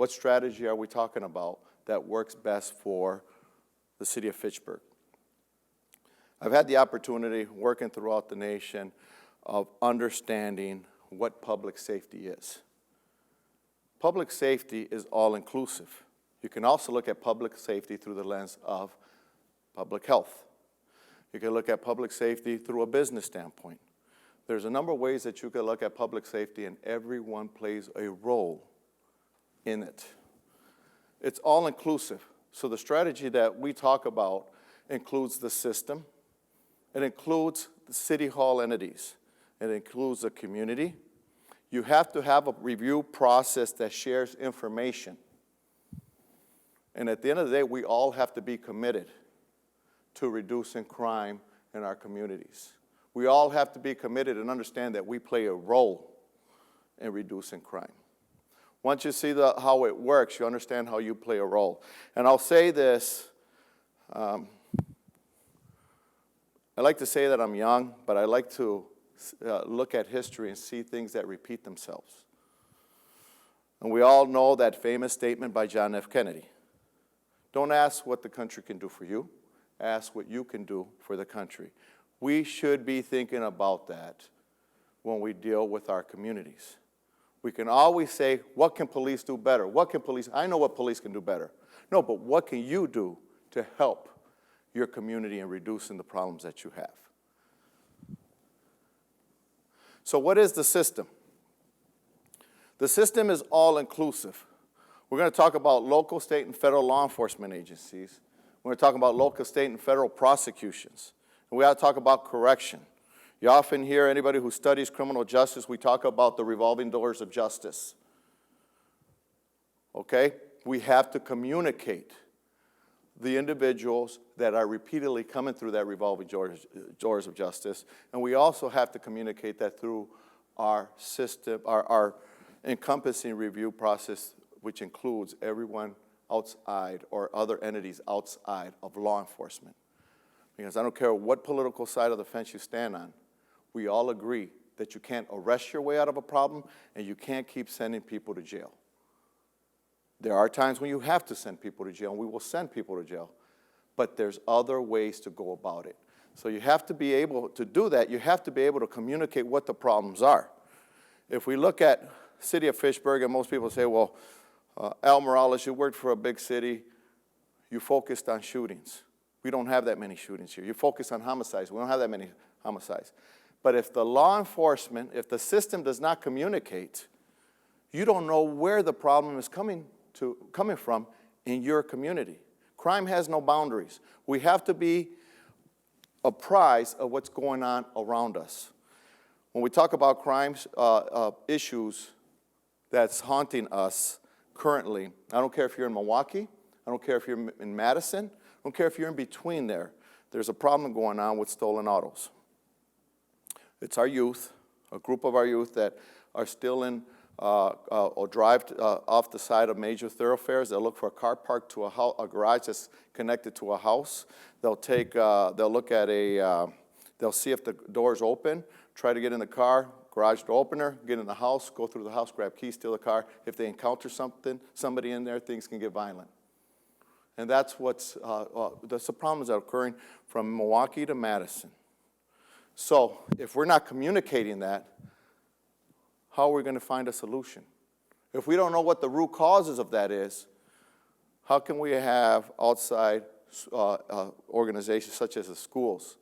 What strategy are we talking about that works best for the city of Fitchburg? I've had the opportunity, working throughout the nation, of understanding what public safety is. Public safety is all-inclusive. You can also look at public safety through the lens of public health. You can look at public safety through a business standpoint. There's a number of ways that you can look at public safety, and everyone plays a role in it. It's all-inclusive. So the strategy that we talk about includes the system. It includes the city hall entities. It includes the community. You have to have a review process that shares information. And at the end of the day, we all have to be committed to reducing crime in our communities. We all have to be committed and understand that we play a role in reducing crime. Once you see how it works, you understand how you play a role. And I'll say this, I like to say that I'm young, but I like to look at history and see things that repeat themselves. And we all know that famous statement by John F. Kennedy. Don't ask what the country can do for you. Ask what you can do for the country. We should be thinking about that when we deal with our communities. We can always say, what can police do better? I know what police can do better. No, but what can you do to help your community in reducing the problems that you have? So what is the system? The system is all-inclusive. We're going to talk about local, state, and federal law enforcement agencies. We're going to talk about local, state, and federal prosecutions. And we ought to talk about correction. You often hear anybody who studies criminal justice, we talk about the revolving doors of justice. Okay? We have to communicate the individuals that are repeatedly coming through that revolving doors of justice, and we also have to communicate that through our system, our encompassing review process, which includes everyone outside or other entities outside of law enforcement. Because I don't care what political side of the fence you stand on, we all agree that you can't arrest your way out of a problem and you can't keep sending people to jail. There are times when you have to send people to jail, and we will send people to jail, but there's other ways to go about it. So you have to be able to do that. You have to be able to communicate what the problems are. If we look at city of Fitchburg, and most people say, well, Al Morales, you worked for a big city, you focused on shootings. We don't have that many shootings here. You focus on homicides. We don't have that many homicides. But if the law enforcement, if the system does not communicate, you don't know where the problem is coming from in your community. Crime has no boundaries. We have to be apprised of what's going on around us. When we talk about crimes, issues that's haunting us currently, I don't care if you're in Milwaukee, I don't care if you're in Madison, I don't care if you're in between there, there's a problem going on with stolen autos. It's our youth, a group of our youth that are still in or drive off the side of major thoroughfares. They'll look for a car parked to a garage that's connected to a house. They'll look at they'll see if the door's open, try to get in the car, garage door opener, get in the house, go through the house, grab keys, steal the car. If they encounter somebody in there, things can get violent. And that's the problems that are occurring from Milwaukee to Madison. So if we're not communicating that, how are we going to find a solution? If we don't know what the root causes of that is, how can we have outside organizations such as the schools,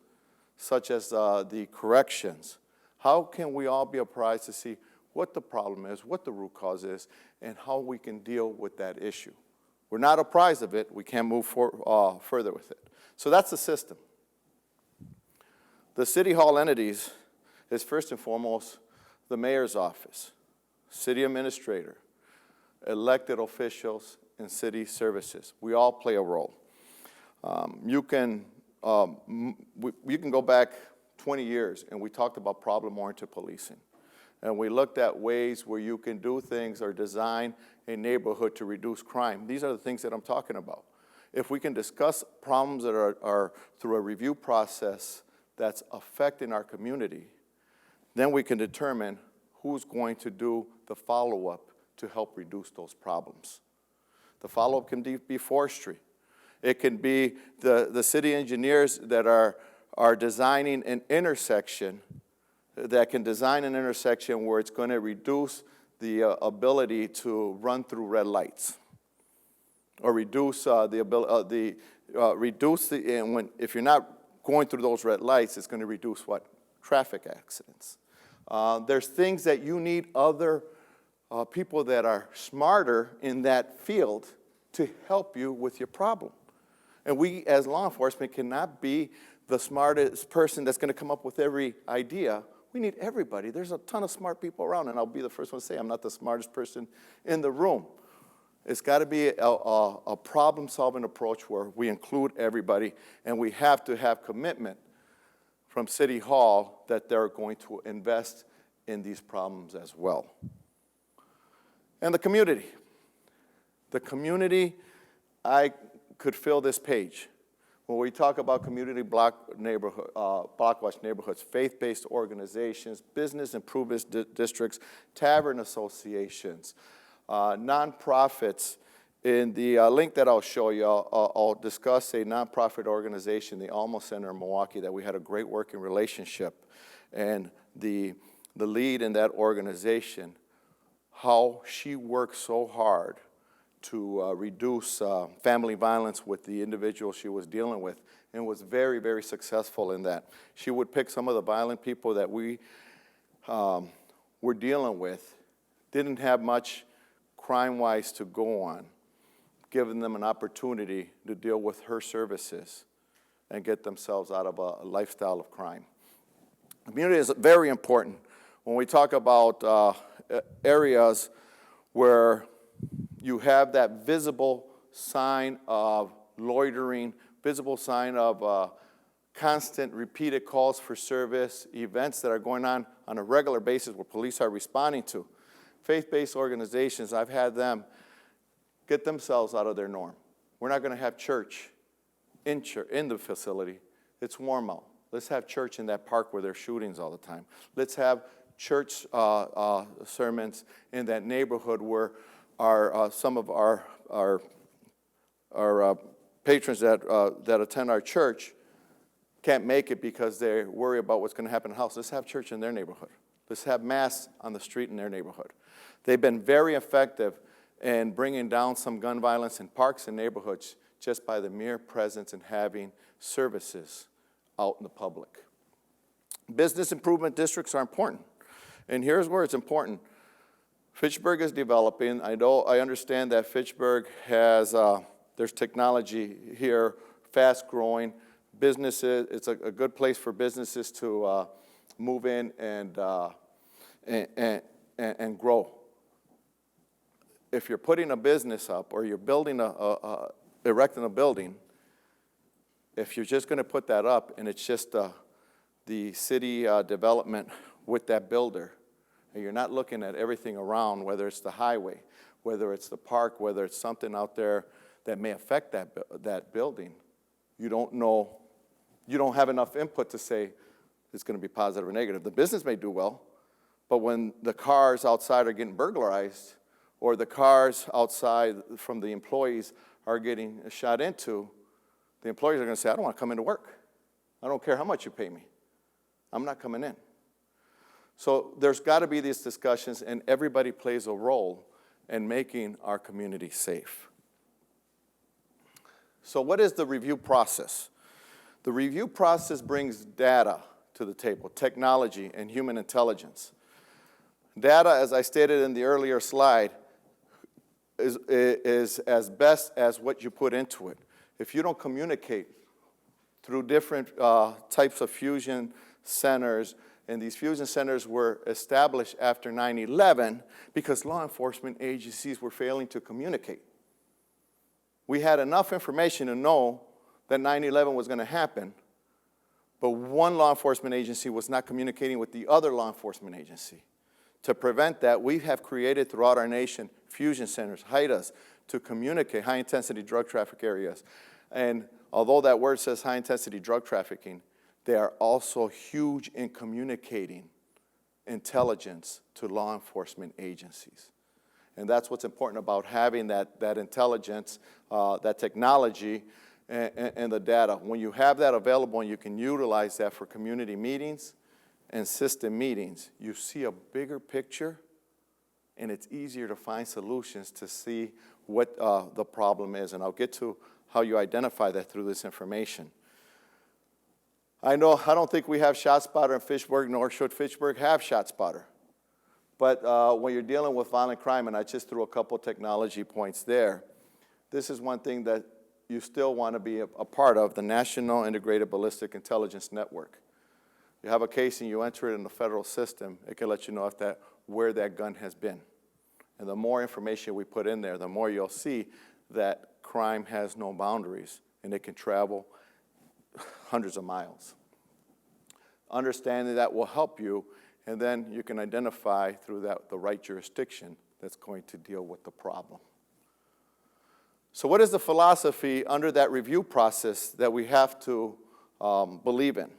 such as the corrections? How can we all be apprised to see what the problem is, what the root cause is, and how we can deal with that issue? We're not apprised of it. We can't move further with it. So that's the system. The city hall entities is first and foremost the mayor's office, city administrator, elected officials, and city services. We all play a role. You can go back 20 years, and we talked about problem-oriented policing. And we looked at ways where you can do things or design a neighborhood to reduce crime. These are the things that I'm talking about. If we can discuss problems that are through a review process that's affecting our community, then we can determine who's going to do the follow-up to help reduce those problems. The follow-up can be forestry. It can be the city engineers that are designing an intersection, that can design an intersection where it's going to reduce the ability to run through red lights, or reduce if you're not going through those red lights, it's going to reduce what? Traffic accidents. There's things that you need other people that are smarter in that field to help you with your problem. And we, as law enforcement, cannot be the smartest person that's going to come up with every idea. We need everybody. There's a ton of smart people around, and I'll be the first one to say I'm not the smartest person in the room. It's got to be a problem-solving approach where we include everybody, and we have to have commitment from City Hall that they're going to invest in these problems as well. And the community. The community, I could fill this page. When we talk about community block watch neighborhoods, faith-based organizations, business improvement districts, tavern associations, nonprofits. In the link that I'll show you, I'll discuss a nonprofit organization, the Alma Center in Milwaukee, that we had a great working relationship. And the lead in that organization, how she worked so hard to reduce family violence with the individual she was dealing with, and was very, very successful in that. She would pick some of the violent people that we were dealing with, didn't have much crime-wise to go on, giving them an opportunity to deal with her services and get themselves out of a lifestyle of crime. Community is very important. When we talk about areas where you have that visible sign of loitering, visible sign of constant repeated calls for service, events that are going on a regular basis where police are responding to. Faith-based organizations, I've had them get themselves out of their norm. We're not going to have church in the facility. It's warm out. Let's have church in that park where there's shootings all the time. Let's have church sermons in that neighborhood where some of our patrons that attend our church can't make it because they worry about what's going to happen in the house. Let's have church in their neighborhood. Let's have mass on the street in their neighborhood. They've been very effective in bringing down some gun violence in parks and neighborhoods just by the mere presence and having services out in the public. Business improvement districts are important. And here's where it's important. Fitchburg is developing. I understand that Fitchburg has, there's technology here, fast growing. Businesses, it's a good place for businesses to move in and grow. If you're putting a business up or you're building erecting a building, if you're just going to put that up and it's just the city development with that builder, and you're not looking at everything around, whether it's the highway, whether it's the park, whether it's something out there that may affect that building, you don't know, you don't have enough input to say it's going to be positive or negative. The business may do well, but when the cars outside are getting burglarized, or the cars outside from the employees are getting shot into, the employees are going to say, I don't want to come into work. I don't care how much you pay me. I'm not coming in. So there's got to be these discussions, and everybody plays a role in making our community safe. So what is the review process? The review process brings data to the table, technology and human intelligence. Data, as I stated in the earlier slide, is as best as what you put into it. If you don't communicate through different types of fusion centers, and these fusion centers were established after 9/11 because law enforcement agencies were failing to communicate. We had enough information to know that 9/11 was going to happen, but one law enforcement agency was not communicating with the other law enforcement agency. To prevent that, we have created throughout our nation fusion centers, HIDAs, to communicate, high-intensity drug traffic areas. And although that word says high-intensity drug trafficking, they are also huge in communicating intelligence to law enforcement agencies. And that's what's important about having that intelligence, that technology, and the data. When you have that available and you can utilize that for community meetings and system meetings, you see a bigger picture, and it's easier to find solutions to see what the problem is. And I'll get to how you identify that through this information. I don't think we have ShotSpotter in Fitchburg, nor should Fitchburg have ShotSpotter. But when you're dealing with violent crime, and I just threw a couple technology points there, this is one thing that you still want to be a part of, the National Integrated Ballistic Intelligence Network. You have a case and you enter it in the federal system, it can let you know where that gun has been. And the more information we put in there, the more you'll see that crime has no boundaries and it can travel hundreds of miles. Understanding that will help you, and then you can identify through that the right jurisdiction that's going to deal with the problem. So what is the philosophy under that review process that we have to believe in?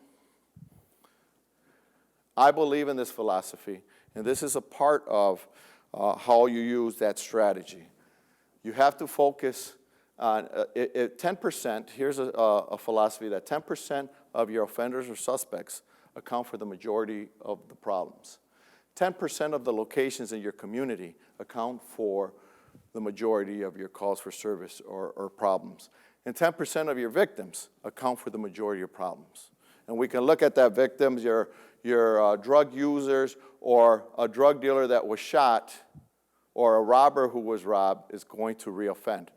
I believe in this philosophy, and this is a part of how you use that strategy. You have to focus on 10%. Here's a philosophy that 10% of your offenders or suspects account for the majority of the problems. 10% of the locations in your community account for the majority of your calls for service or problems. And 10% of your victims account for the majority of problems. And we can look at that victims, your drug users, or a drug dealer that was shot, or a robber who was robbed is going to reoffend.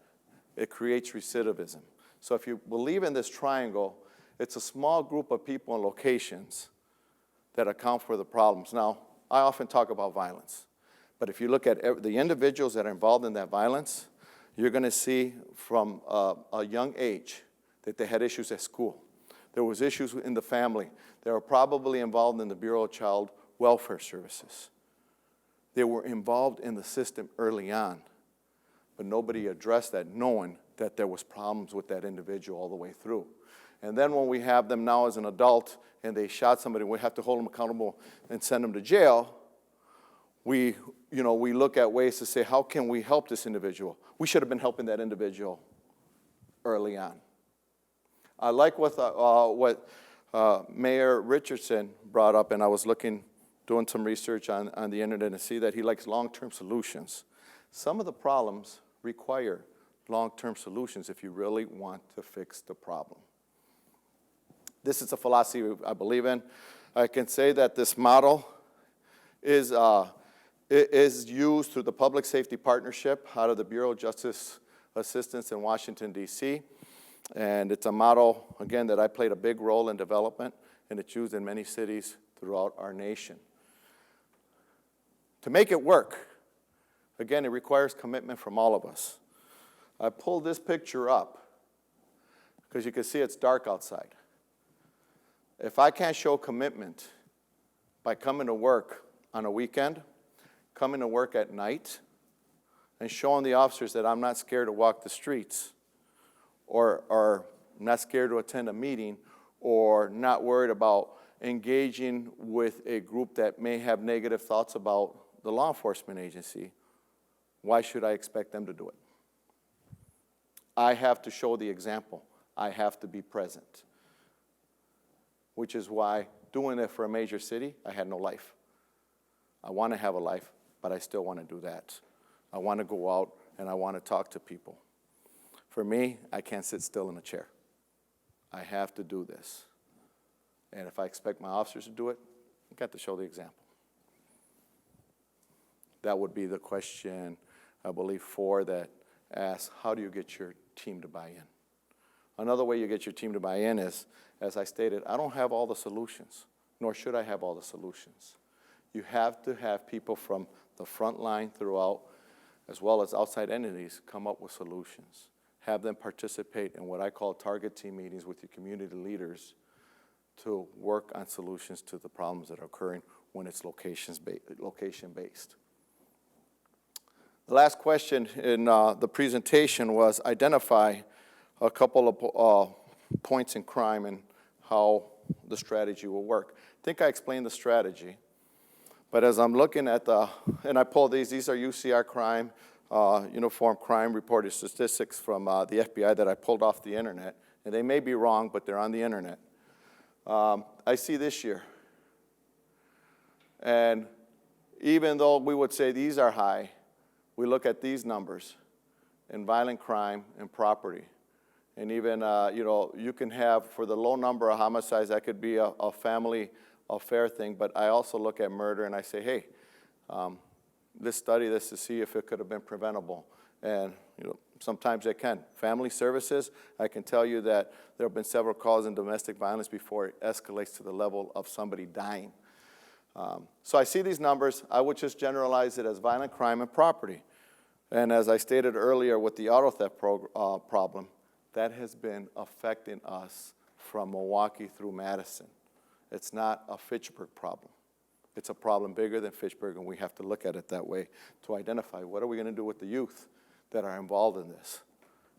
It creates recidivism. So if you believe in this triangle, it's a small group of people and locations that account for the problems. Now, I often talk about violence. But if you look at the individuals that are involved in that violence, you're going to see from a young age that they had issues at school. There was issues in the family. They were probably involved in the Bureau of Child Welfare Services. They were involved in the system early on, but nobody addressed that, knowing that there was problems with that individual all the way through. And then when we have them now as an adult and they shot somebody, we have to hold them accountable and send them to jail. We look at ways to say, how can we help this individual? We should have been helping that individual early on. I like what Mayor Richardson brought up, and I was doing some research on the internet and see that he likes long-term solutions. Some of the problems require long-term solutions if you really want to fix the problem. This is a philosophy I believe in. I can say that this model is used through the Public Safety Partnership out of the Bureau of Justice Assistance in Washington, D.C. And it's a model, again, that I played a big role in development, and it's used in many cities throughout our nation. To make it work, again, it requires commitment from all of us. I pulled this picture up because you can see it's dark outside. If I can't show commitment by coming to work on a weekend, coming to work at night, and showing the officers that I'm not scared to walk the streets, or not scared to attend a meeting, or not worried about engaging with a group that may have negative thoughts about the law enforcement agency, why should I expect them to do it? I have to show the example. I have to be present. Which is why doing it for a major city, I had no life. I want to have a life, but I still want to do that. I want to go out and I want to talk to people. For me, I can't sit still in a chair. I have to do this. And if I expect my officers to do it, I've got to show the example. That would be the question, I believe, 4 that asks, how do you get your team to buy in? Another way you get your team to buy in is, as I stated, I don't have all the solutions, nor should I have all the solutions. You have to have people from the front line throughout, as well as outside entities, come up with solutions. Have them participate in what I call target team meetings with your community leaders to work on solutions to the problems that are occurring when it's location-based. The last question in the presentation was identify a couple of points in crime and how the strategy will work. I think I explained the strategy. But as I'm looking at and I pulled these are UCR crime, Uniform Crime Reported Statistics from the FBI that I pulled off the internet. And they may be wrong, but they're on the internet. I see this year. And even though we would say these are high, we look at these numbers in violent crime and property. And even, you can have, for the low number of homicides, that could be a family affair thing, but I also look at murder and I say, hey, let's study this to see if it could have been preventable. And, sometimes it can. Family services, I can tell you that there have been several calls in domestic violence before it escalates to the level of somebody dying. So I see these numbers. I would just generalize it as violent crime and property. And as I stated earlier with the auto theft problem, that has been affecting us from Milwaukee through Madison. It's not a Fitchburg problem. It's a problem bigger than Fitchburg, and we have to look at it that way to identify what are we going to do with the youth that are involved in this.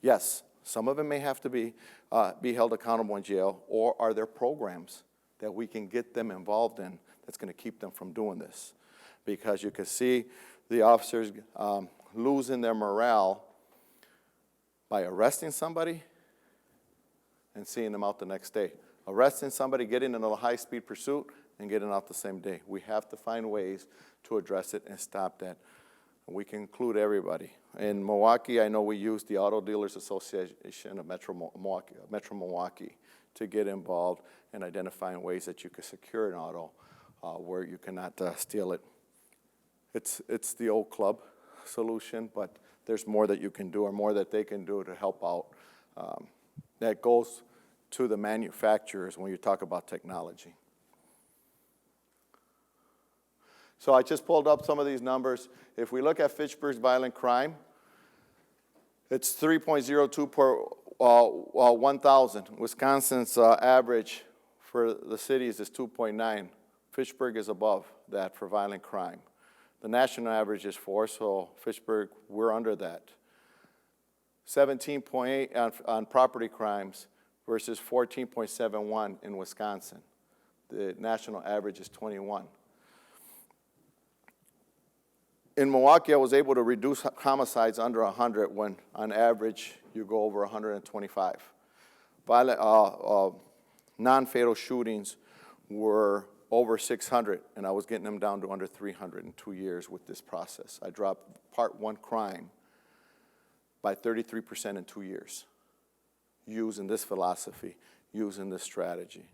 Yes, some of them may have to be held accountable in jail, or are there programs that we can get them involved in that's going to keep them from doing this? Because you can see the officers losing their morale by arresting somebody and seeing them out the next day. Arresting somebody, getting in a high-speed pursuit, and getting out the same day. We have to find ways to address it and stop that. We can include everybody. In Milwaukee, I know we use the Auto Dealers Association of Metro Milwaukee to get involved in identifying ways that you can secure an auto where you cannot steal it. It's the old club solution, but there's more that you can do or more that they can do to help out. That goes to the manufacturers when you talk about technology. So I just pulled up some of these numbers. If we look at Fitchburg's violent crime, it's 3.02 per 1,000. Wisconsin's average for the cities is 2.9. Fitchburg is above that for violent crime. The national average is 4, so Fitchburg, we're under that. 17.8 on property crimes versus 14.71 in Wisconsin. The national average is 21. In Milwaukee, I was able to reduce homicides under 100 when, on average, you go over 125. Non-fatal shootings were over 600, and I was getting them down to under 300 in 2 years with this process. I dropped Part 1 crime by 33% in 2 years, using this philosophy, using this strategy.